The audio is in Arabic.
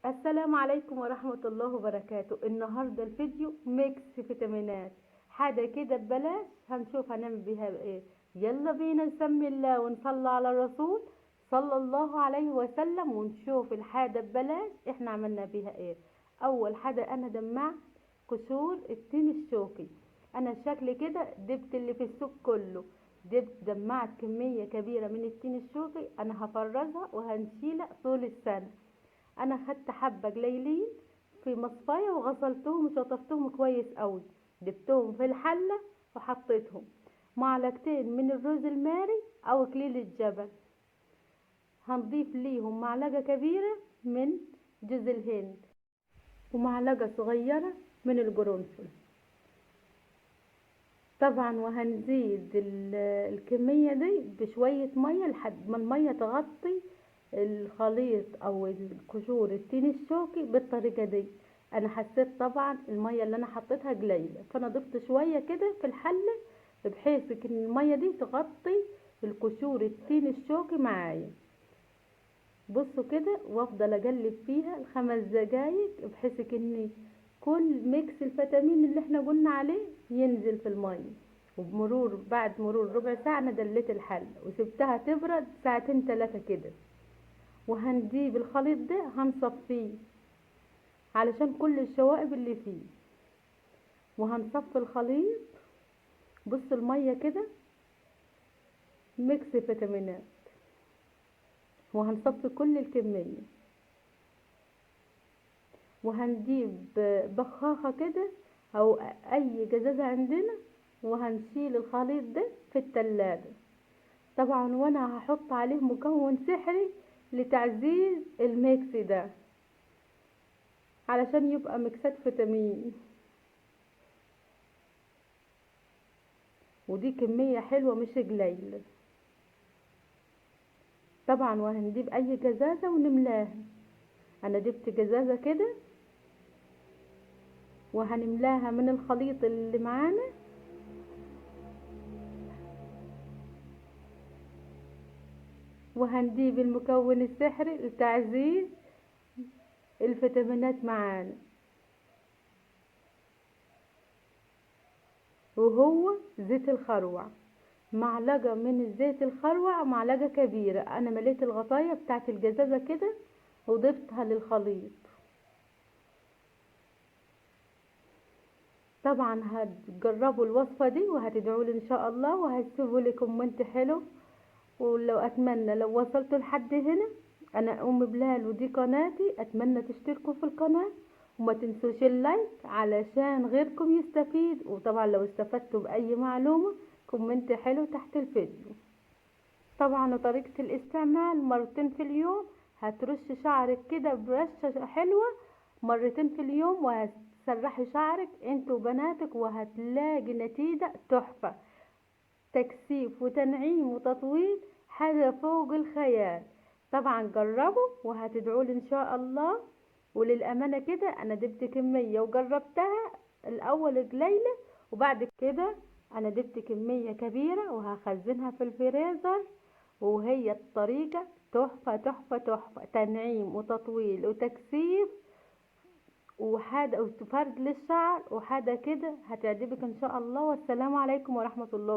السلام عليكم ورحمة الله وبركاته. النهاردة الفيديو ميكس فيتامينات، حاجة كده ببلاش. هنشوف هنعمل بيها ايه. يلا بينا نسمي الله ونصلي على الرسول صلى الله عليه وسلم ونشوف الحاجة ببلاش احنا عملنا بيها ايه. اول حاجة انا دمعت قشور التين الشوكي. انا شكلي كده دبت اللي في السوق كله، دمعت كمية كبيرة من التين الشوكي. انا هفرزها وهنشيلها طول السنة. انا خدت حبه قليلين في مصفايه وغسلتهم وشطفتهم كويس قوي، جبتهم في الحله وحطيتهم. معلقتين من الرز الماري او اكليل الجبل. هنضيف ليهم معلقه كبيره من جوز الهند ومعلقه صغيره من القرنفل طبعا. وهنزيد الكميه دي بشويه ميه لحد ما الميه تغطي الخليط او القشور التين الشوكي بالطريقه دي. انا حسيت طبعا الميه اللي انا حطيتها قليله، فانا ضفت شويه كده في الحله بحيث ان الميه دي تغطي القشور التين الشوكي معايا. بصوا كده، وافضل اقلب فيها ال5 دقايق بحيث ان كل ميكس الفيتامين اللي احنا قلنا عليه ينزل في الميه. بعد مرور ربع ساعه انا دليت الحله وسبتها تبرد ساعتين 3 كده. وهنجيب الخليط ده هنصفيه علشان كل الشوائب اللي فيه، وهنصفي الخليط. بص المية كده ميكس فيتامينات، وهنصفي كل الكمية. وهنجيب بخاخة كده او اي جزازة عندنا، وهنشيل الخليط ده في التلاجة طبعا. وانا هحط عليه مكون سحري لتعزيز الميكس ده علشان يبقى ميكسات فيتامين، ودي كمية حلوة مش قليلة طبعا. وهنجيب اي جزازة ونملاها. انا جبت جزازة كده وهنملاها من الخليط اللي معانا. وهنجيب المكون السحري لتعزيز الفيتامينات معانا، وهو زيت الخروع. معلقة من زيت الخروع، معلقة كبيرة. انا مليت الغطاية بتاعت الجزازة كده وضفتها للخليط. طبعا هتجربوا الوصفة دي وهتدعوا لي ان شاء الله، وهتسيبوا لي كومنت حلو. ولو اتمنى لو وصلتوا لحد هنا، انا ام بلال ودي قناتي، اتمنى تشتركوا في القناة وما تنسوش اللايك علشان غيركم يستفيد. وطبعا لو استفدتوا باي معلومة كومنت حلو تحت الفيديو طبعا. وطريقة الاستعمال: مرتين في اليوم. هترش شعرك كده برشة حلوة مرتين في اليوم، وهتسرحي شعرك انت وبناتك وهتلاقي نتيجة تحفة. تكثيف وتنعيم وتطويل، حاجة فوق الخيال. طبعا جربوا وهتدعولي ان شاء الله. وللأمانة كده انا جبت كمية وجربتها الاول قليلة، وبعد كده انا جبت كمية كبيرة وهخزنها في الفريزر. وهي الطريقة تحفة تحفة تحفة، تنعيم وتطويل وتكثيف وحاجة وفرد للشعر، وحاجة كده هتعجبك ان شاء الله. والسلام عليكم ورحمة الله.